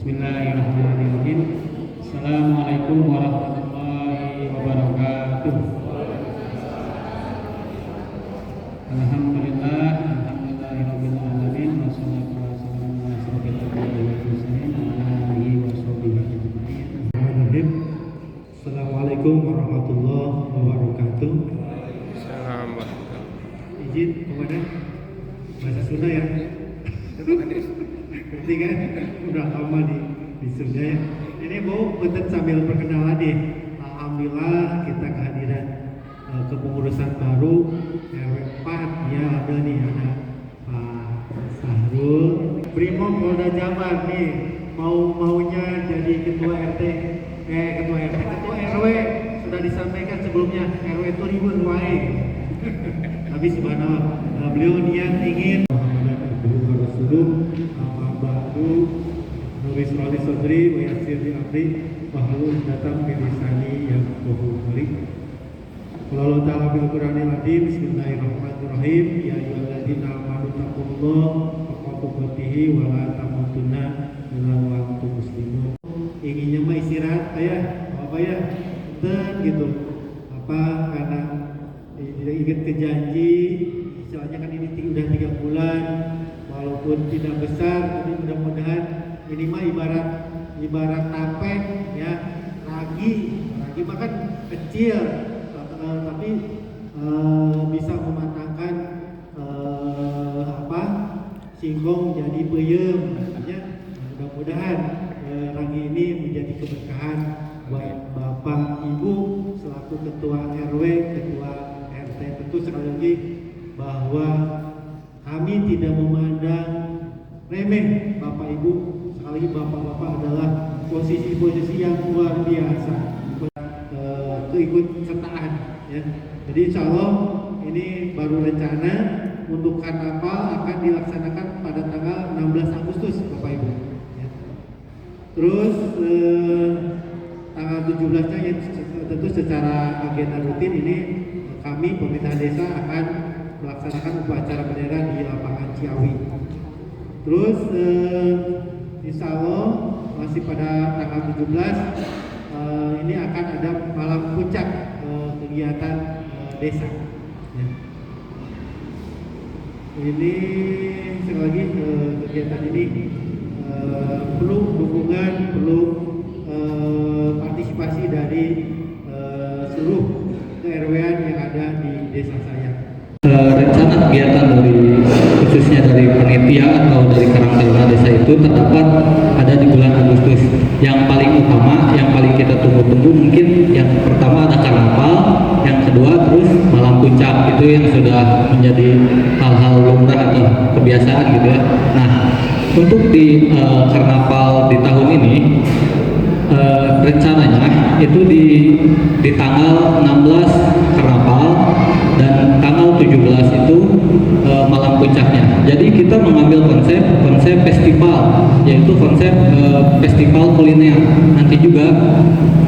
Bismillahirrahmanirrahim. Assalamualaikum warahmatullahi wabarakatuh. Alhamdulillah, alhamdulillahirabbil alamin, wassalatu wassalamu ala asyrofil anbiya'i wal mursalin wa ala alihi washabihi ajmain. Assalamualaikum warahmatullahi wabarakatuh. Izin komandan bahasa Sunda ya. Berarti kan udah lama di Sunda ya. Ini mau betul sambil perkenalan nih. Alhamdulillah kita kehadiran kepengurusan baru RW 4 ya, ada nih, ada Pak Sahrul Brimob Polda Jabar nih, maunya jadi ketua RT, ketua RW. Sudah disampaikan sebelumnya, RW itu ribut wae. Tapi subhanallah, beliau niat ingin Ba'du Nulis Roli Sodri wa Yasir di Amri Wahalul datang bilisani yang kohuli. Walau ta'ala bil Qur'anil Azim. Bismillahirrahmanirrahim. Ya ayyuhalladzina amanu taqullaha haqqa tuqatih wa la tamutunna illa wa antum muslimun. Inginnya mah istirahat apa ya? Gitu. Apa karena ingat ke janji, istilahnya kan ini udah 3 bulan, walaupun tidak besar, tapi mudah-mudahan minimal ibarat tape ya, ragi makan kecil, tapi bisa mematangkan singkong jadi peyem ya. Mudah-mudahan ragi ini menjadi keberkahan buat Bapak Ibu selaku ketua RW, ketua RT. Tentu sekali lagi bahwa kami tidak memandang remeh Bapak Ibu. Sekali lagi bapak-bapak adalah posisi-posisi yang luar biasa, keikutsertaan ya. Jadi insya Allah ini baru rencana untuk karnaval akan dilaksanakan pada tanggal 16 Agustus Bapak Ibu ya. Terus tanggal 17-nya ya, tentu secara agenda rutin ini kami pemerintah desa akan melaksanakan upacara bendera di lapangan Ciawi. Terus insya Allah masih pada tanggal 17 ini akan ada malam puncak kegiatan desa ya. Ini sekali lagi kegiatan ini perlu dukungan, perlu partisipasi dari seluruh ke-RW-an yang ada di desa saya. Rencana kegiatan khususnya dari panitia atau dari Karang Taruna Desa itu terdapat ada di bulan Agustus. Yang paling utama, yang paling kita tunggu-tunggu mungkin yang pertama ada karnaval, yang kedua terus malam puncak, itu yang sudah menjadi hal-hal lumrah atau kebiasaan gitu ya. Nah, untuk di karnaval di tahun ini rencananya itu di tanggal 16 karnaval dan tanggal 17 itu malam puncaknya. Jadi kita mengambil konsep festival, yaitu konsep festival kuliner. Nanti juga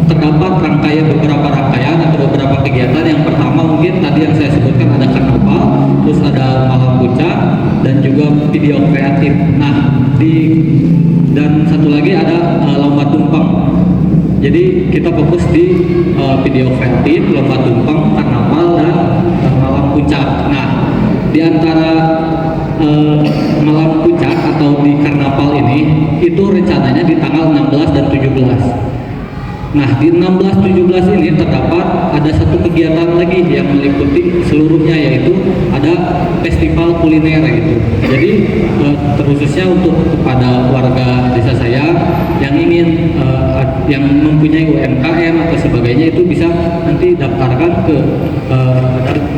terdapat beberapa rangkaian atau beberapa kegiatan. Yang pertama mungkin tadi yang saya sebutkan ada karnaval, terus ada malam puncak dan juga video kreatif. Nah, dan satu lagi ada lomba tumpeng. Jadi kita fokus di video kreatif, lomba tumpeng, karnaval dan malam puncak. Nah, di antara malam puncak atau di karnaval ini itu rencananya di tanggal 16 dan 17. Nah, di 16-17 ini terdapat ada satu kegiatan lagi yang meliputi seluruhnya, yaitu ada festival kuliner gitu. Jadi terkhususnya untuk kepada warga desa saya yang ingin yang mempunyai UMKM atau sebagainya, itu bisa nanti daftarkan ke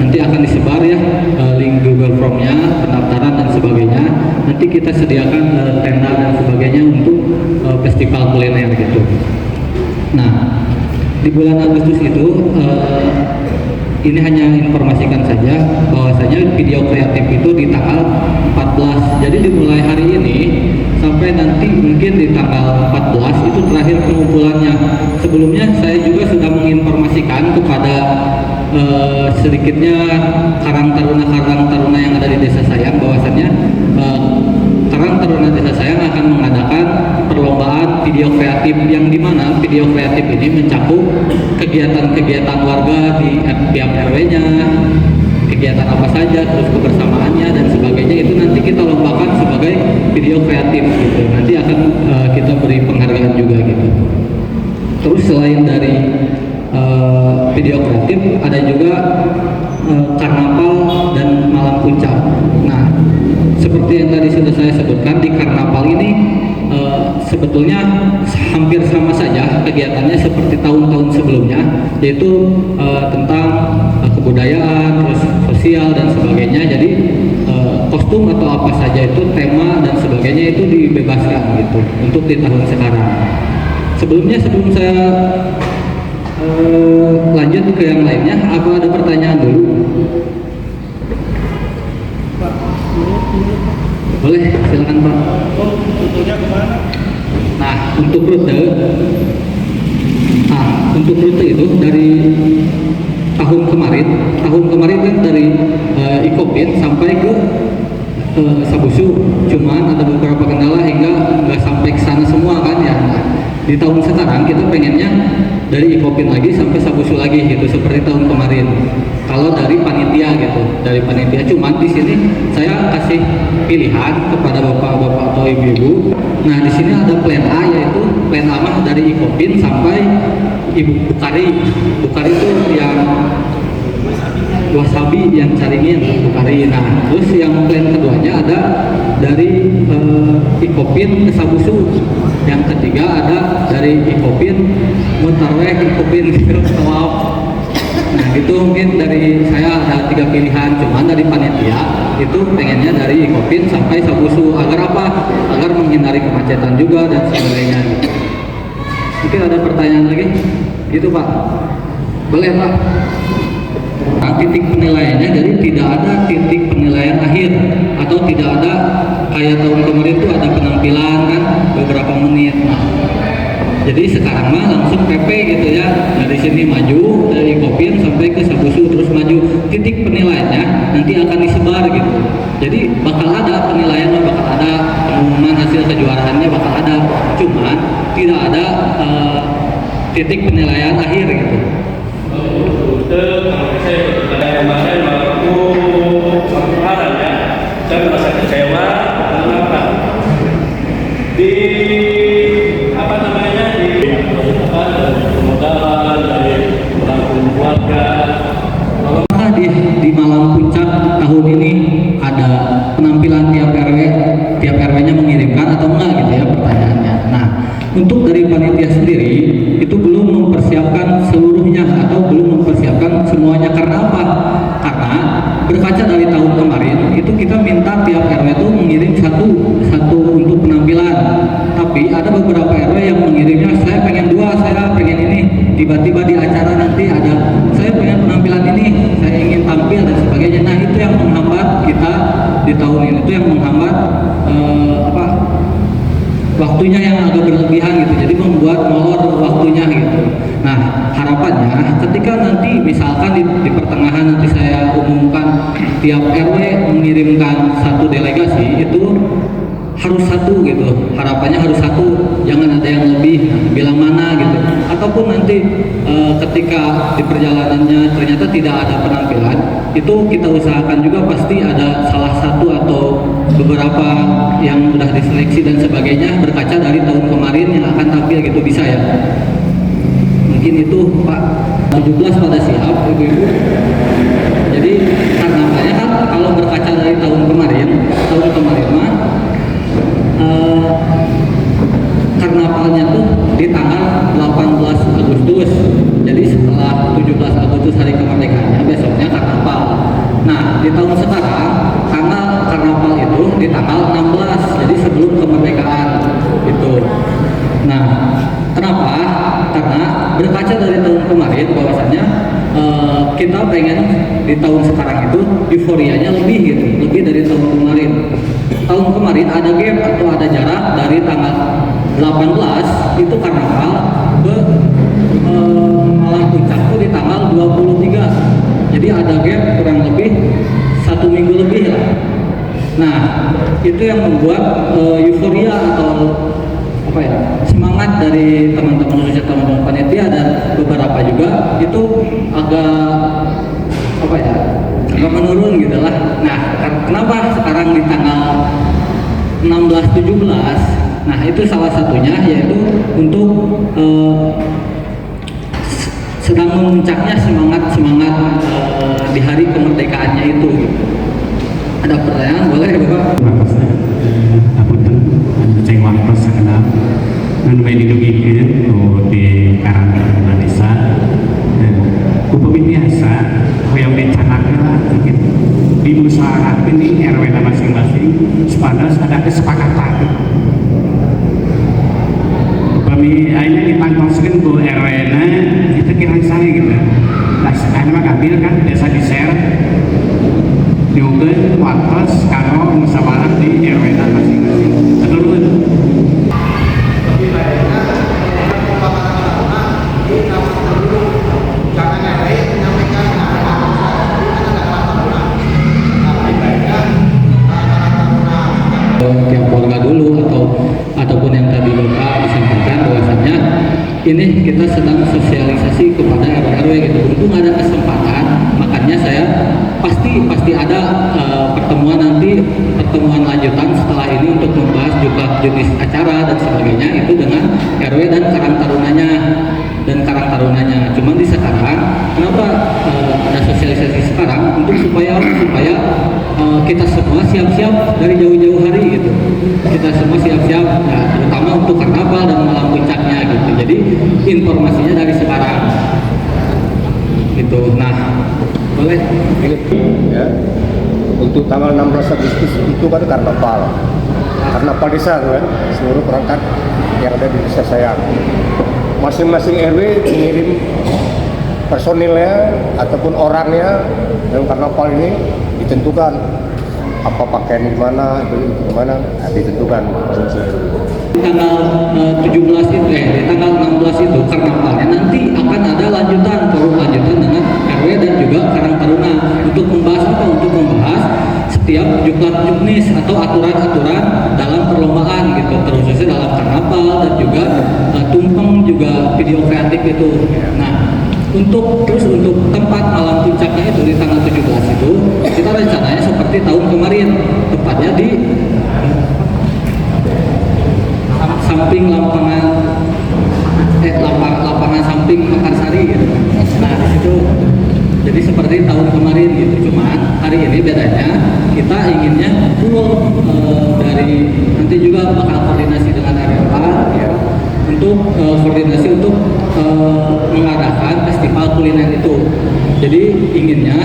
nanti akan disebar ya link Google Form-nya, pendaftaran dan sebagainya. Nanti kita sediakan tenda dan sebagainya untuk festival kuliner gitu. Nah, di bulan Agustus itu ini hanya informasikan saja bahwasanya video kreatif itu di tanggal 14. Jadi dimulai hari ini sampai nanti mungkin di tanggal 14 itu terakhir pengumpulannya. Sebelumnya saya juga sudah menginformasikan kepada sedikitnya karang taruna yang ada di desa Sayang bahwasannya Karang Taruna Desa Sayang akan mengadakan perlombaan kreatif, yang dimana video kreatif ini mencakup kegiatan-kegiatan warga di tiap RW-nya, kegiatan apa saja, terus kebersamaannya dan sebagainya, itu nanti kita lombakan sebagai video kreatif gitu. Nanti akan kita beri penghargaan juga gitu. Terus selain dari video kreatif, ada juga karnaval dan malam puncak. Nah, seperti yang tadi sudah saya sebutkan, di karnaval ini sebetulnya hampir sama saja kegiatannya seperti tahun-tahun sebelumnya, yaitu tentang kebudayaan, terus sosial dan sebagainya. Jadi kostum atau apa saja itu, tema dan sebagainya itu dibebaskan gitu untuk di tahun sekarang. Sebelum saya lanjut ke yang lainnya, apa ada pertanyaan dulu? Boleh, silakan Pak. Nah, untuk rute itu dari tahun kemarin kan dari Ikopin sampai ke Sabusu, cuman ada beberapa kendala hingga nggak sampai ke sana semua kan ya. Nah, di tahun sekarang kita pengennya dari Ikopin lagi sampai Sabusu lagi gitu, seperti tahun kemarin. Kalau dari panitia gitu, cuman di sini saya kasih pilihan kepada bapak-bapak atau ibu-ibu. Nah, di sini ada plan A, yaitu plan A mah dari Ikopin sampai Ibu Bukari. Bukari itu yang Wasabi, yang Caringin, Bukari. Nah, terus yang plan keduanya ada dari Ikopin ke Sabusu. Yang ketiga ada dari Ikopin Muntarweh, Ikopin Tawaf. Nah, itu mungkin dari saya ada 3 pilihan, cuman dari panitia itu pengennya dari Ikopin sampai Sabusu. Agar apa? Agar menghindari kemacetan juga dan sebagainya. Mungkin ada pertanyaan lagi? Gitu Pak. Boleh Pak. Nah, titik penilaiannya, jadi tidak ada titik penilaian akhir atau tidak ada kayak tahun kemarin itu ada penampilan kan beberapa menit. Nah, jadi sekarang mah langsung PP gitu ya, dari sini maju dari Ikopin sampai ke Sabusu terus maju. Titik penilaiannya nanti akan disebar gitu. Jadi bakal ada penilaian, bakal ada pengumuman hasil kejuaraannya, bakal ada. Cuman tidak ada titik penilaian akhir gitu. Kalau saya kemarin waktu kemarin ya, saya merasa kecewa karena apa? Di apa namanya, di permodalan dari orang keluarga. Maka di malam puncak tahun ini ada penampilan tiap RW-nya mengirimkan atau enggak gitu ya pertanyaannya. Nah, untuk dari panitia sendiri itu belum mempersiapkan seluruhnya atau belum mempersiapkan semuanya. Karena apa? Karena berkaca dari tahun kemarin itu kita minta tiap RW itu mengirim satu untuk penampilan. Tapi ada beberapa RW yang mengirimnya saya pengen 2, saya pengen ini. Tiba-tiba di acara nanti ada saya pengen penampilan ini, saya ingin tampil dan sebagainya. Nah, itu yang menghambat kita di tahun ini, itu yang menghambat waktunya yang agak berlebihan gitu, jadi membuat molor waktunya gitu. Nah, harapannya ketika nanti misalkan di pertengahan nanti saya umumkan tiap RW mengirimkan satu delegasi, itu harus satu gitu, harapannya harus satu, jangan ada yang lebih bilang mana gitu. Ataupun nanti ketika di perjalanannya ternyata tidak ada penampilan, itu kita usahakan juga pasti ada salah satu atau beberapa yang sudah diseleksi dan sebagainya berkaca dari tahun kemarin yang akan tampil gitu, bisa ya. Mungkin itu Pak. 17 pada siap ibu-ibu. Jadi karnavalnya kan kalau berkaca dari tahun kemarin mah karnavalnya tuh di tanggal 18 Agustus. Jadi setelah 17 Agustus hari kemerdekaannya, besoknya karnaval. Nah, di tahun sekarang tanggal karnaval itu di tanggal 16, jadi sebelum kemerdekaan itu. Nah, kenapa? Karena berkaca dari tahun kemarin bahwasannya kita pengen di tahun sekarang itu euforianya lebih gitu, lebih dari tahun kemarin. Tahun kemarin ada gap atau ada jarak dari tanggal 18 itu karnaval ke malam puncak itu di tanggal 23. Jadi ada gap kurang lebih 1 minggu lebih lah. Nah, itu yang membuat euforia atau apa ya, semangat dari teman-teman khususnya teman-teman panitia dan beberapa juga itu agak apa ya, agak menurun gitu lah. Nah, kenapa sekarang di tanggal 16-17? Nah, itu salah satunya yaitu untuk sedang memuncaknya semangat di hari kemerdekaannya itu. Ada pertanyaan boleh Bapak? Makasih. Apunten, ceng waktu sekenal. Nanu didugikeun di Karang Desa. Upami biasa hoyong dicanakeun lah gitu. Dimusyawarahkeun di RW masing-masing supados ada kesepakatan. Upami ayeuna dipantoskeun ku RW-na itu kira-kira gitu. Nah, anu mah kabil kan desa di share diukeun watos karo musyawarah di RW-na masing-masing. Terus tiap warga dulu ataupun yang tadi Bapak disampaikan bahwasannya ini kita sedang sosialisasi kepada RW gitu. Untung ada kesempatan, makanya saya pasti ada pertemuan lanjutan setelah ini untuk membahas juga jenis acara dan sebagainya itu dengan RW dan Karang Tarunanya. Cuman di sekarang kenapa ada sosialisasi sekarang untuk supaya kita semua siap-siap dari jauh-jauh hari gitu. Kita semua siap-siap ya, terutama untuk karnaval dan malam puncaknya gitu. Jadi informasinya dari sekarang gitu. Nah, boleh ya. Untuk tanggal 16 Agustus itu kan karnaval desa kan, seluruh perangkat yang ada di desa saya. Masing-masing RW mengirim personilnya ataupun orangnya dalam karnaval ini ditentukan apa pakaian gimana, ditentukan. Tanggal 17 itu di tanggal 16 itu karnavalnya nanti akan ada forum lanjutan dengan RW dan juga Karang Taruna untuk membahas apa? Untuk membahas setiap juknis atau aturan-aturan dalam perlombaan gitu, terkhususnya dalam karnaval dan juga tumpeng juga video kreatif itu. Nah, untuk tempat malam puncaknya itu di tanggal 17 itu kita rencananya seperti tahun kemarin, tepatnya di samping lapangan samping Mekarsari gitu. Nah, di situ jadi seperti tahun kemarin gitu. Cuman hari ini bedanya kita inginnya full dari nanti juga bakal koordinasi dengan RLA ya, untuk koordinasi untuk mengadakan festival kuliner itu. Jadi inginnya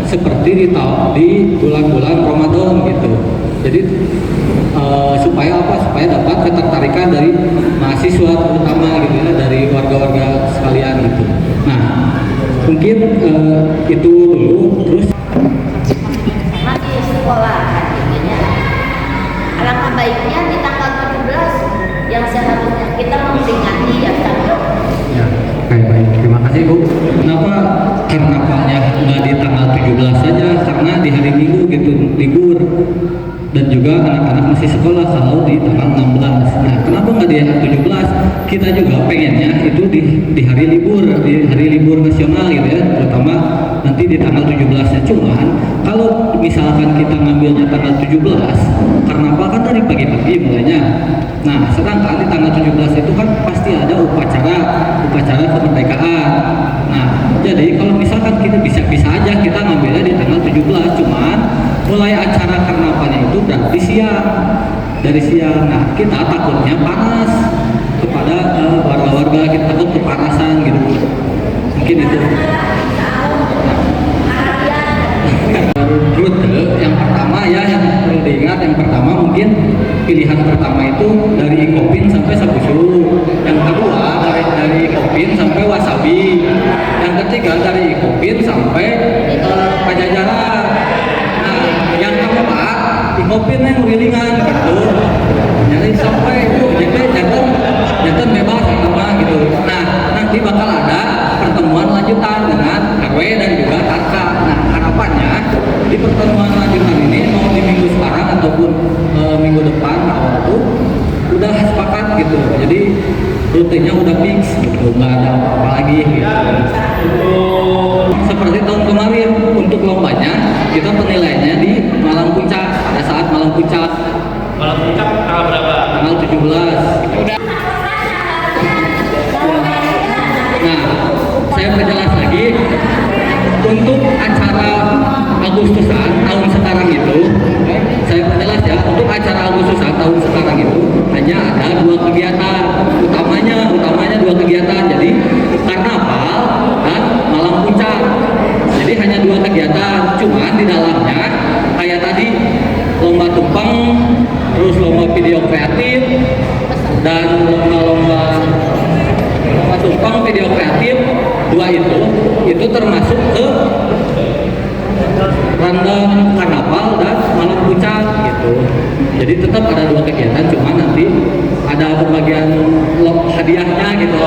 seperti di bulan-bulan Ramadan gitu. Jadi supaya dapat ketertarikan dari mahasiswa terutama gitu ya, dari warga-warga sekalian gitu. Nah, mungkin itu dulu. Terus masih sekolah artinya alangkah baiknya di tanggal 17 yang seharusnya kita memperingati ya tanggal. ya, baik. Terima kasih Bu. Kenapa karnavalnya nggak di tanggal 17 saja? Karena di hari Minggu gitu libur. Dan juga anak-anak masih sekolah kalau di tanggal 16. Nah, kenapa nggak di hari 17? Kita juga pengennya itu di hari libur nasional gitu ya, terutama nanti di tanggal 17-nya. Cuman kalau misalkan kita ngambilnya tanggal 17, karnaval kan dari pagi-pagi mulainya. Nah, sedangkan di tanggal 17 itu kan pasti ada upacara kemerdekaan. Nah, jadi kalau misalkan kita bisa aja kita ngambilnya di tanggal 17, cuman mulai acara karnavalnya itu berarti dari siang. Nah, kita takutnya panas kepada warga-warga, kita takut kepanasan gitu. Mungkin itu. Rute yang pertama ya, yang perlu diingat yang pertama mungkin pilihan pertama itu dari Ikopin sampai Sabusuru. Yang kedua dari Ikopin sampai Wasabi. Yang ketiga dari Ikopin sampai Pajajaran. Yang keempat Ikopin yang ngurilingan gitu, jadi sampai itu jantan bebas sama gitu. Nah, nanti bakal ada pertemuan lanjutan dengan RW dan juga Karka. Nah, harapannya di pertemuan lanjutan ini mau di minggu sekarang ataupun minggu depan awal tuh udah sepakat gitu. Jadi rutenya udah fix gitu, nggak ada apa lagi gitu. Seperti tahun kemarin untuk lombanya kita penilaiannya di Malam Puncak, pada saat Malam Puncak. Malam puncak tanggal berapa? Tanggal 17. Nah, saya perjelas lagi untuk acara Agustusan tahun sekarang itu, saya perjelas ya, untuk acara Agustusan tahun sekarang itu hanya ada 2 kegiatan, utamanya 2 kegiatan, jadi karnaval dan malam puncak. Jadi hanya 2 kegiatan, cuman di dalamnya kayak tadi lomba tumpeng, terus lomba video kreatif, dan lomba tumpeng video kreatif 2 itu termasuk ke random karnaval dan malam puncak gitu. Jadi tetap ada 2 kegiatan, cuma nanti ada pembagian hadiahnya gitu.